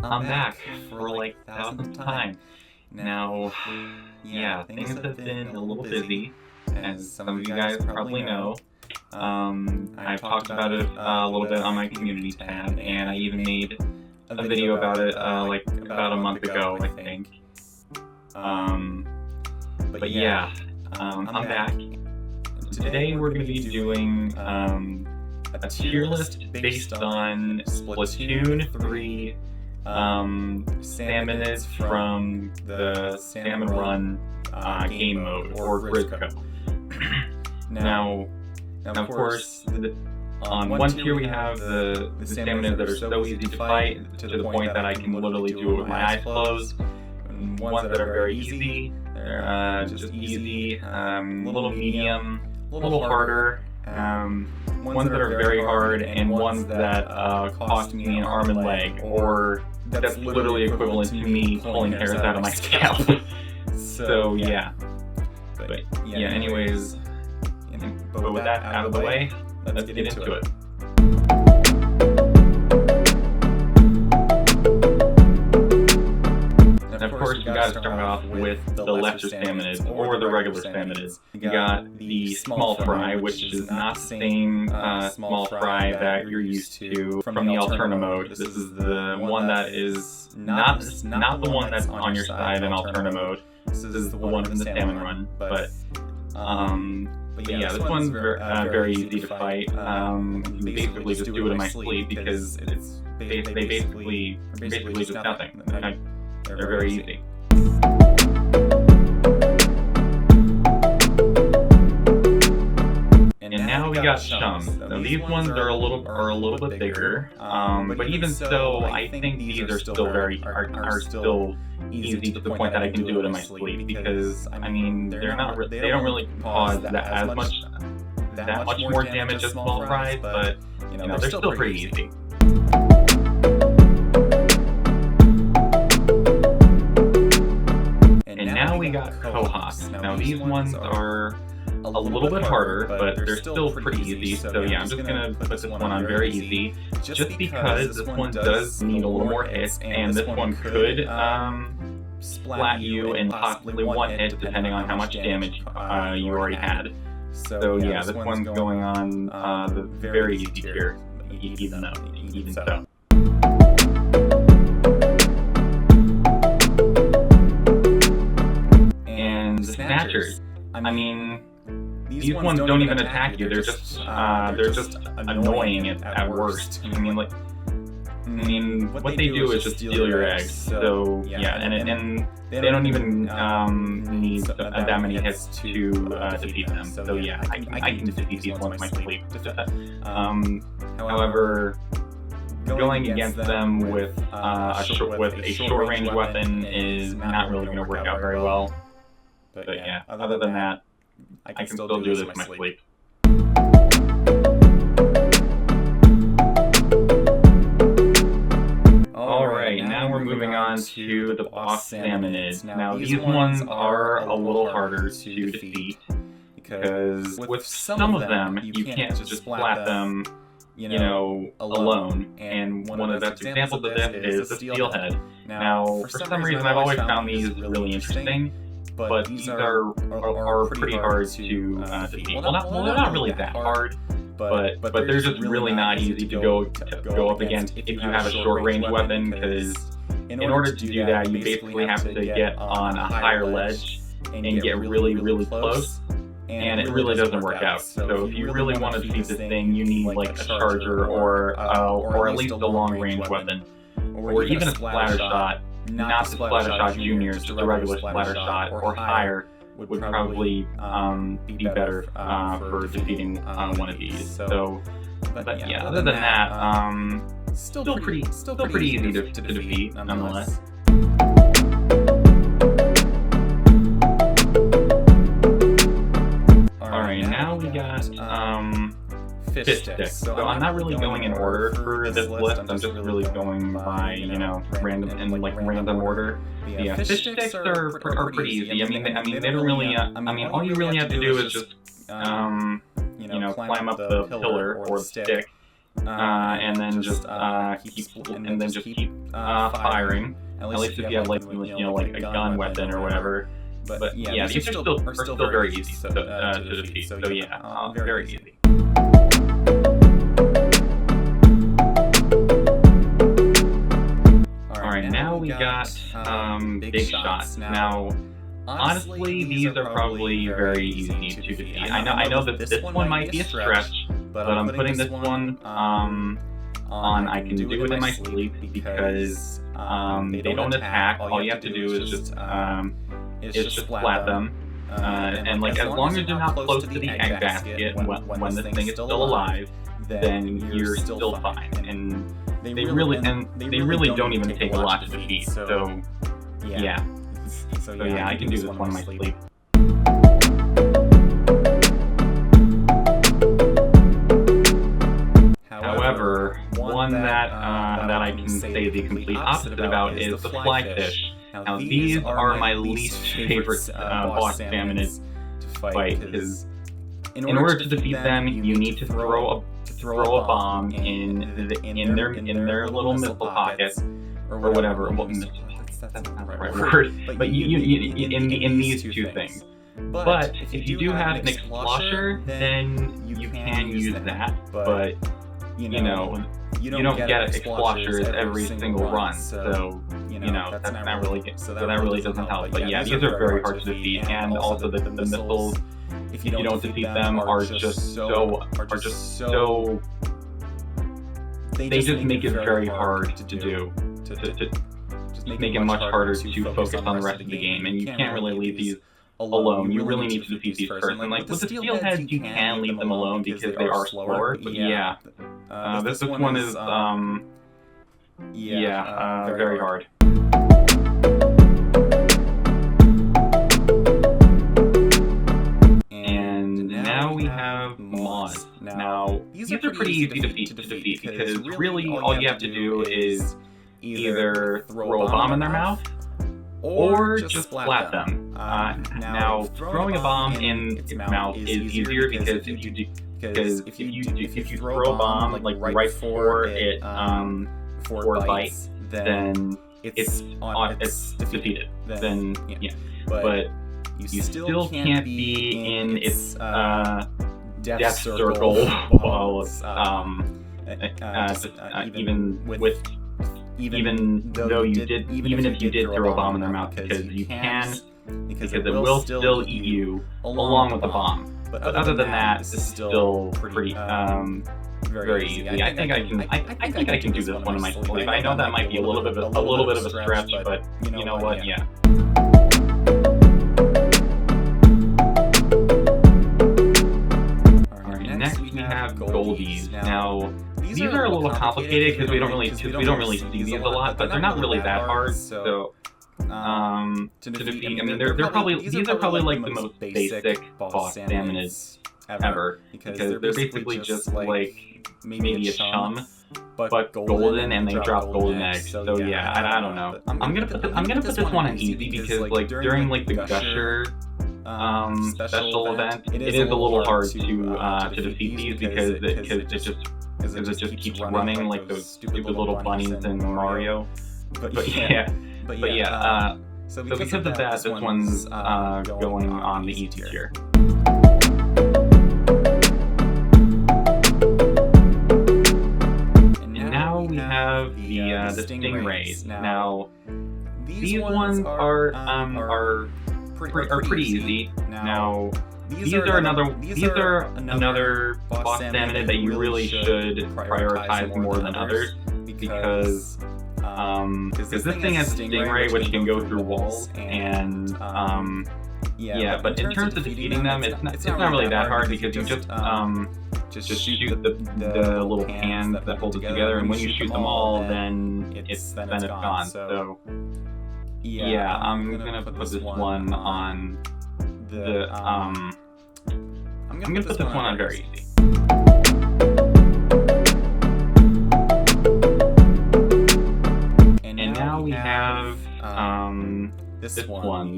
I'm back for like the thousandth time. Now, yeah, things have been a little busy, as some of you guys probably know. I've talked about it a little bit on my community tab, and I even made a video about it like about a month ago, I think. But yeah, I'm back. Today we're going to be doing a tier list based on Splatoon 3 Salmonids from the Salmon Run game mode, or Gridco. Now, of course, on one tier we have the Salmonids that are so easy to fight, to the point that I can literally do it with my eyes closed. And ones that are very easy, they're just easy, little medium, a little harder, ones that are very hard, and ones that cost me an arm and leg, or that's literally equivalent to me pulling hairs out of my scalp. So yeah. But yeah, anyways, but with that out of the way, let's get into it. And of course, you gotta start off with the lesser Salmonids, or the regular Salmonids. You got the small fry, which is not the same small fry that you're used to from the Alterna mode. This is the one that is not the one that's on your side in Alterna mode. This is the one in the Salmon Run. But yeah, this one's very easy to fight. You basically just do it in my sleep because they basically just nothing. They're very easy. And now we got Shums. Now these ones are a little bit bigger, but even so, I think these are still still easy to the point that I can do it in my sleep, because I mean they don't really cause that much more damage as small fries, but you know they're still pretty easy. Now we got Cohops. Now these ones are a little bit harder, but they're still pretty easy. So yeah, I'm just gonna put this one on very easy, just because this one does need a little more hits, and this one could splat you in possibly one hit, depending on how much damage you already had. So yeah, this one's going on the very easy tier, even so. Snatchers. I mean, these ones don't even attack you. They're just annoying at worst. I mean, what they do is just steal your eggs. So yeah, and they don't even need that many hits to defeat them. So yeah, I can defeat these ones in my sleep. However, going against them with a short range weapon is not really going to work out very well. But yeah, other than that, I can still do this in my sleep. Alright, now we're moving on to the boss Salmonids. Now these ones are a little harder to defeat, because with some of them, you can't just splat them, alone. And one of the best examples of this is the Steelhead. Now, for some reason, I've always found these really interesting. But these are pretty hard to defeat. Well, they're not really that hard, but they're just really not easy to go up against if you have a short range weapon, because in order to do that, you basically have to get on a higher ledge and get really close, and it really doesn't work out. So if you really want to defeat this thing, you need like a charger or at least a long range weapon, or even a splatter shot. Not the Splattershot Juniors, just the regular Splattershot or higher would probably be better for defeating one of these. So, but yeah, other than that, still pretty easy to defeat nonetheless. All right, now we got fish sticks. So I'm not really going in order for this list. I'm just really going by, random order. Yeah, fish sticks are pretty easy. I mean, they don't really. All you really have to do is just, climb up the pillar or the stick, and then just keep firing. At least if you have like like a gun weapon or whatever. But yeah, these are still very easy to defeat. So yeah, very easy. Alright, now we got big shots. Now, honestly, these are probably very easy to defeat. I know that this one might be a stretch, but I'm putting this one on I can do it in my sleep because they don't attack. All you have to do is just flat them. And like as long as you're not close to the egg basket when this thing is still alive, then you're still fine. And they really don't even take a lot to defeat. So yeah, I can do this one in my sleep. However, one that I can say the complete opposite about is the flyfish. Now these are my least favorite boss Salmonids to fight because in order to defeat them, you need to throw a bomb in their little missile pockets or whatever. Well, that's not the right word. But you in these two things. But if you do have an explosher, then you can use that. But you don't get explosures every single run, so that's not really good. So that really doesn't help. But yeah, these are very hard to defeat, and also the missiles, if you don't defeat them, are just so they just make it very hard to do. Just make it much harder to focus on the rest of the game, and you can't really leave these alone. You really need to defeat these first. And like with the steelheads, you can leave them alone because they are slower. But yeah, this one is very hard. And now we have Maud. Now these are pretty easy to defeat because really all you have to do is either throw a bomb in their mouth or just flat them. Now, throwing a bomb in its mouth is easier because if you throw a bomb like right before it bites, then it's defeated. Then yeah, but you still can't be in its death circle while even if you did throw a bomb in their mouth, because it will still eat you along with the bomb. But other than that, this is still pretty very easy. I think I can do this one in my sleep. I know that might be a little bit of a stretch, but you know what? Yeah. Alright, next we have Goldies. Now, these are a little complicated because we don't really see these a lot, but they're not really that hard. So to defeat, I mean, these are probably like the most basic boss Salmonids ever, because they're basically just like maybe a chum, but golden, and they drop golden eggs. So yeah, I don't know. I'm gonna put this one on easy because like during like the Gusher special event, it is a little hard to defeat these because it just keeps running like those stupid little bunnies in Mario. But yeah. So because of that, this one's going on the easy tier. And now we have the Stingrays. Now these ones are pretty easy. Now these are another boss Salmonid that you really should prioritize more than others, because this thing has Stingray, which can go through walls, and but in terms of defeating them, it's not really that hard, because you just shoot the little cans that hold it together, and when you shoot them all, then it's gone. So yeah, I'm gonna put this one on the I'm gonna put this one on very easy. And now we have this one,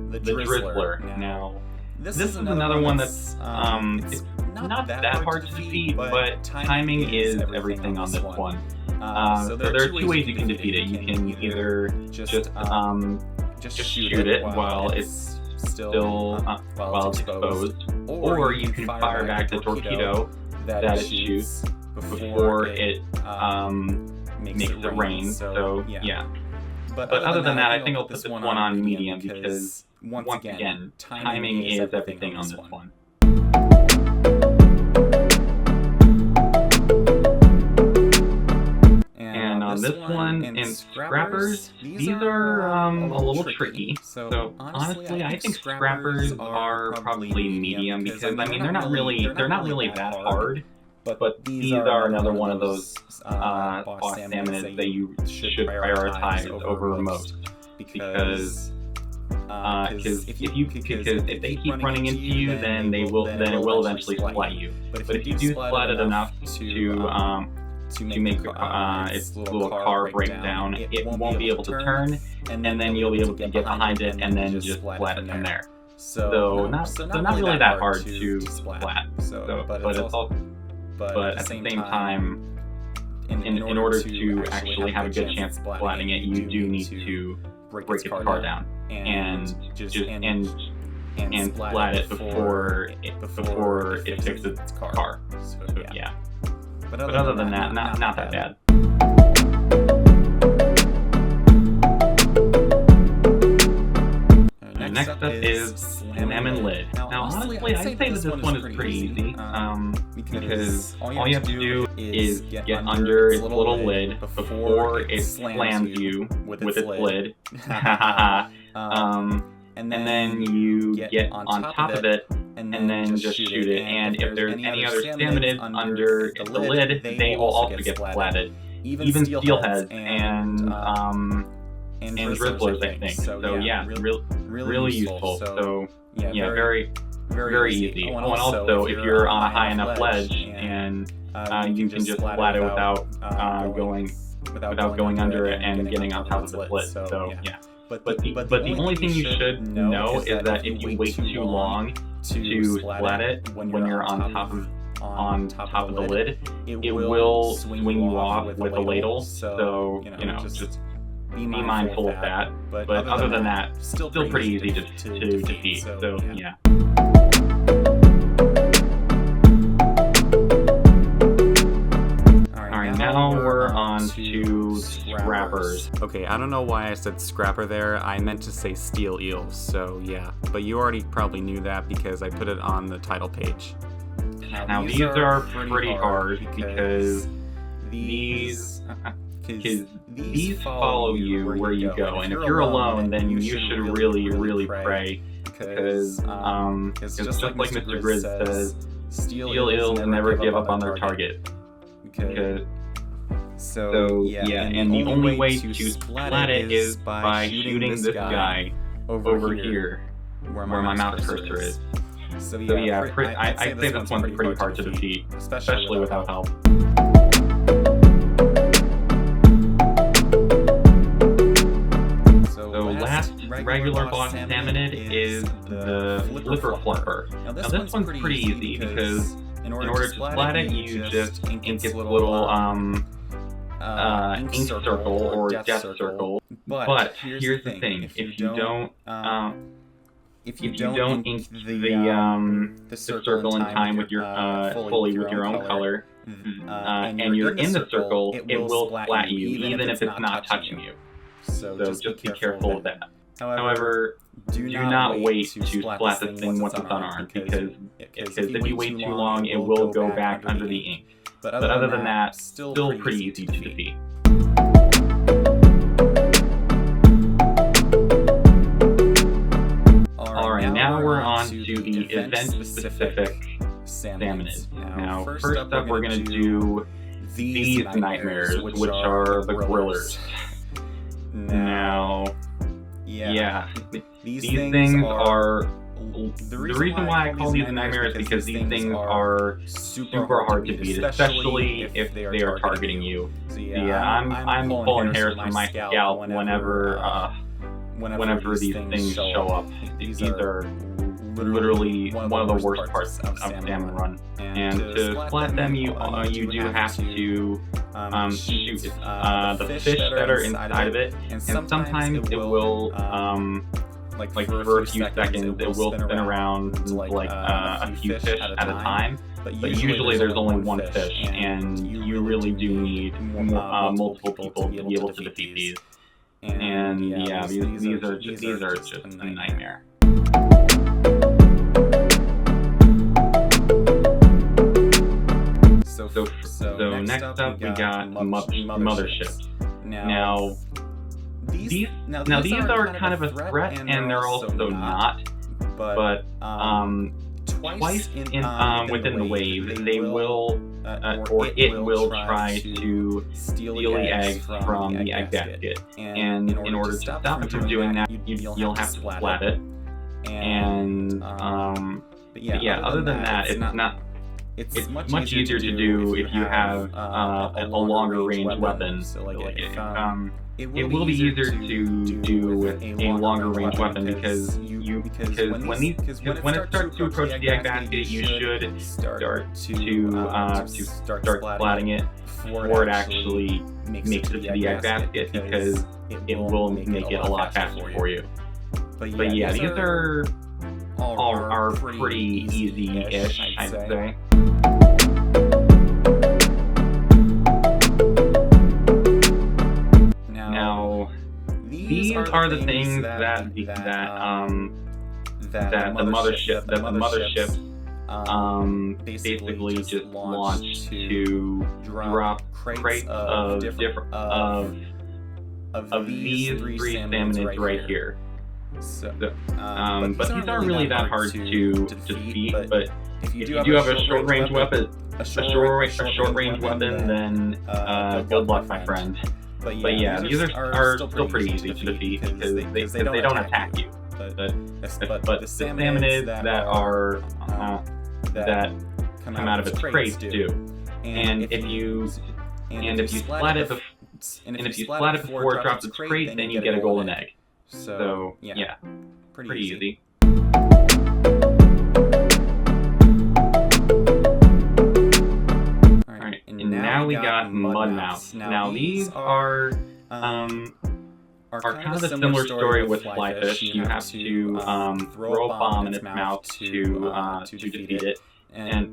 the Drizzler. Now This is another one that's it's not that hard to defeat, but timing is everything on this one. So there are two ways you can defeat it. You can either just shoot it while it's still exposed, or you can fire back the torpedo that it shoots before it makes it rain. So yeah. But other than that, I think I'll put this one on medium because once again, timing is everything on this one. And on this one, in Scrappers, these are a little tricky. So honestly, I think Scrappers are probably medium because I mean they're not really that hard. But these are another one of those boss Salmonids that you should prioritize over most because if they keep running into you, then it will eventually splat you. But if you do splat it enough to make its little car break down, it won't be able to turn, and then you'll be able to get behind it and then just splat it from there. So not really that hard to splat. But at the same time, in order to actually have a good chance of splatting it, you do need to break its car down and splat it before it fixes its car. So yeah. But other than that, not that bad. Next up is Salmonid. Now honestly, I'd say that this one is pretty easy, because all you have to do is get under its little lid before it slams you with its lid. And then you get on top of it and then just shoot it. And if there's any other Salmonids under the lid, they will also get splatted. Even steelheads and dribblers, I think. So yeah, really useful. So yeah, very easy. Oh, and also, if you're on a high enough ledge and you can just splat it without going under it and getting on top of the lid. So yeah. But the only thing you should know is that if you wait too long to splat it when you're on top of the lid, it will swing you off with a ladle. So just be mindful of that. But other than that, still pretty easy to defeat. So yeah. Now we're on to Scrappers. Okay, I don't know why I said Scrapper there. I meant to say Steel Eel, so yeah. But you already probably knew that because I put it on the title page. Now these are pretty hard because these follow you where you go. And if you're alone, then you should really pray because just like Mr. Grizz says, Steel Eels never give up on their target. So yeah, and the only way to splat it is by shooting this guy over here, where my mouse cursor is. So yeah, I'd say this one's pretty hard to defeat, especially without help. So last regular boss Salmonid is the Flipper Flipper. Now this one's pretty easy because in order to splat it, you just ink its little ink circle or death circle. But here's the thing: if you don't ink the circle in time with your fully with your own color, and you're in the circle, it will splat you even if it's not touching you. So just be careful of that. However, do not wait to splat this thing once it's unarmed, because if you wait too long, it will go back under the ink. But other than that, still pretty easy to defeat. Alright, now we're on to the event-specific Salmonid. Now, first up, we're going to do these nightmares, which are the grillers. Now, yeah, these things are... The reason why I call these nightmares is because these things are super hard to beat, especially if they are targeting you. So yeah, I'm pulling hairs from my scalp whenever these things show up. These are literally one of the worst parts of Salmon Run. And to splat them, you do have to shoot the fish that are inside of it, and sometimes it will like for a few seconds it will spin around like a few fish at a time. But usually there's only one fish, and you really do need multiple people to be able to defeat these. And yeah, these are just a nightmare. So next up we got motherships. Now these are kind of a threat, and they're also not. But twice within the wave, they will or it will try to steal the eggs from the egg basket. And in order to stop it from doing that, you'll have to splat it. And but yeah, other than that, it's much easier to do if you have a longer range weapon. So it will be easier to do with a longer range weapon because when it starts to approach the egg basket, you should start splatting it before it actually makes it to the egg basket, because it will make it a lot faster for you. But yeah, these are pretty easy-ish, I'd say. Now, these are the things that the mothership basically just launched to drop crates of these three salmonids right here. But these aren't really that hard to defeat. But if you do have a short range weapon, then good luck, my friend. But yeah, these are still pretty easy to defeat because they don't attack you. But the salmonids that come out of its crates do. And if you splat it before it drops its crate, then you get a golden egg. So yeah, pretty easy. Alright, and now we got mud mouths. Now these are kind of a similar story with flyfish. You have to throw a bomb in its mouth to defeat it, and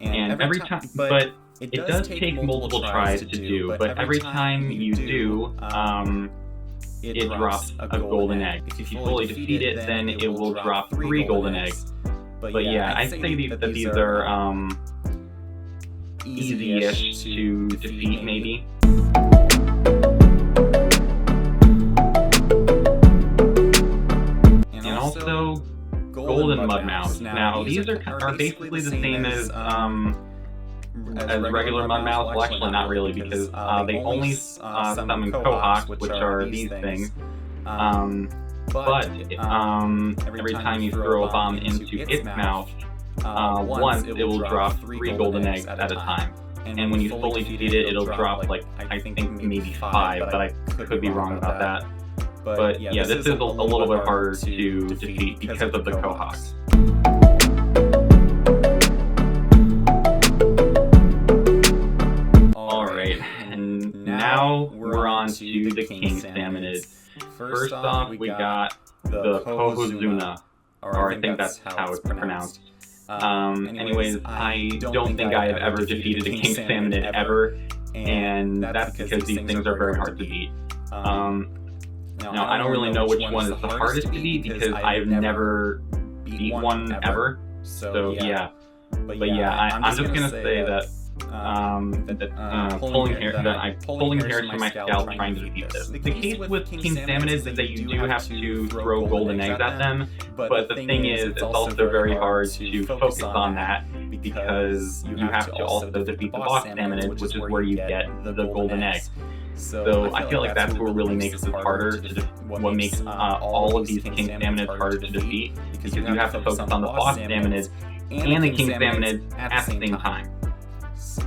every time, but it does take multiple tries to do. But every time you do, it drops a golden egg. If you fully defeat it, then it will drop 3 golden eggs. But yeah, I'd say that these are easy-ish to defeat, maybe. And also, golden mud mouths. Now, these are basically the same as regular mud mouths. Well, actually not really, because they only summon Quahog, which are these things. But every time you throw a bomb into its mouth, once it will drop 3 golden eggs at a time. And when you fully defeat it, it'll drop like I think maybe 5, but I could be wrong about that. But yeah, this is a little bit harder to defeat because of the Quahogs. Now we're on to the king salmonids. First off, we got the Kohozuna, or I think that's how it's pronounced. Anyways, I don't think I have ever defeated a king salmonid ever, and that's because these things are very hard to beat. Now, I don't really know which one is the hardest to beat because I've never beat one ever. So yeah, but yeah, I'm just gonna say that pulling hairs from my scalp trying to defeat this. The case with king salmonids is that you do have to throw golden eggs at them, but the thing is, it's also very hard to focus on that because you have to also defeat the boss salmonids, which is where you get the golden egg. So I feel like that's what really makes it harder what makes all of these king salmonids harder to defeat, because you have to focus on the boss salmonids and the king salmonids at the same time.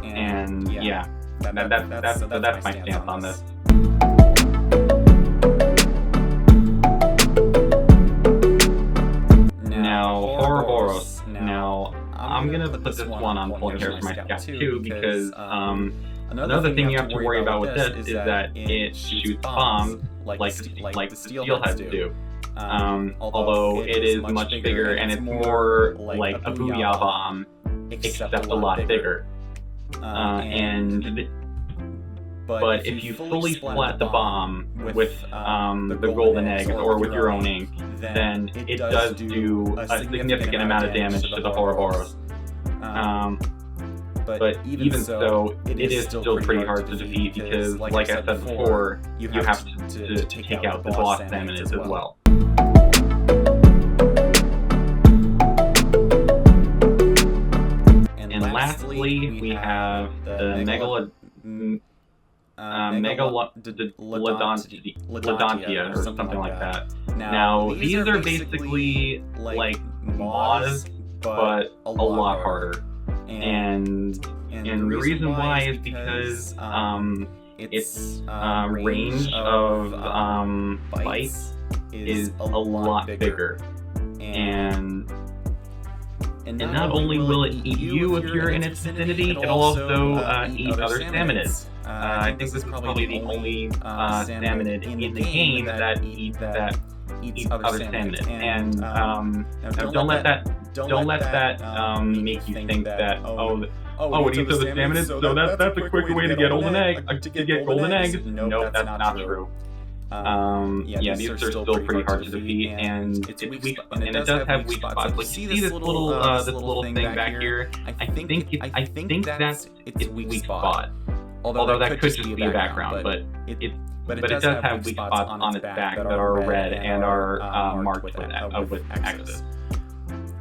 And yeah, that's my stance on this. Now, put this one on pulling hairs from my scalp too, because another thing you have to worry about with this is that it shoots bombs like the steelheads do. Although it is much bigger and it's more like a booyah bomb, except a lot bigger. But if you fully splat the bomb with the golden eggs or with your own ink, then it does do a significant amount of damage to the Ouroboros. But even so, it is still pretty hard to defeat because, like I said before, you have to take out the boss Salmonids as well. And lastly, we have the Megalodontia or something like that. Now, these are basically like moths, but a lot harder. And the reason why is because its range of bites is a lot bigger. And not only will it eat you if you're in its vicinity, it'll also eat other Salmonids. I think this is probably the only Salmonid in the game that eats other Salmonids. And don't let that make you think that it eats other Salmonids, so that's a quick way to get golden eggs. Nope, that's not true. These are still pretty hard to defeat, and it does have weak spots. Like, you see this little thing back here? I think that's its weak spot. Although that could just be a background, but it does have weak spots on its back that are red and are marked with X's.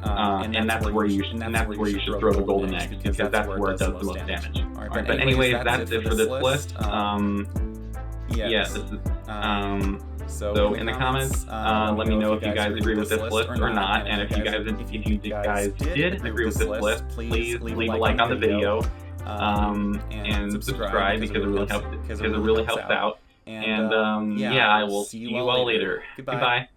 And that's where you should throw the golden egg, because that's where it does the most damage. Alright, but anyways, that's it for this list. So in the comments, let me know if you guys agree with this list or not, and if you guys did agree with this list, please leave a like on the video, and subscribe because it really helps out. And I will see you all later. Goodbye.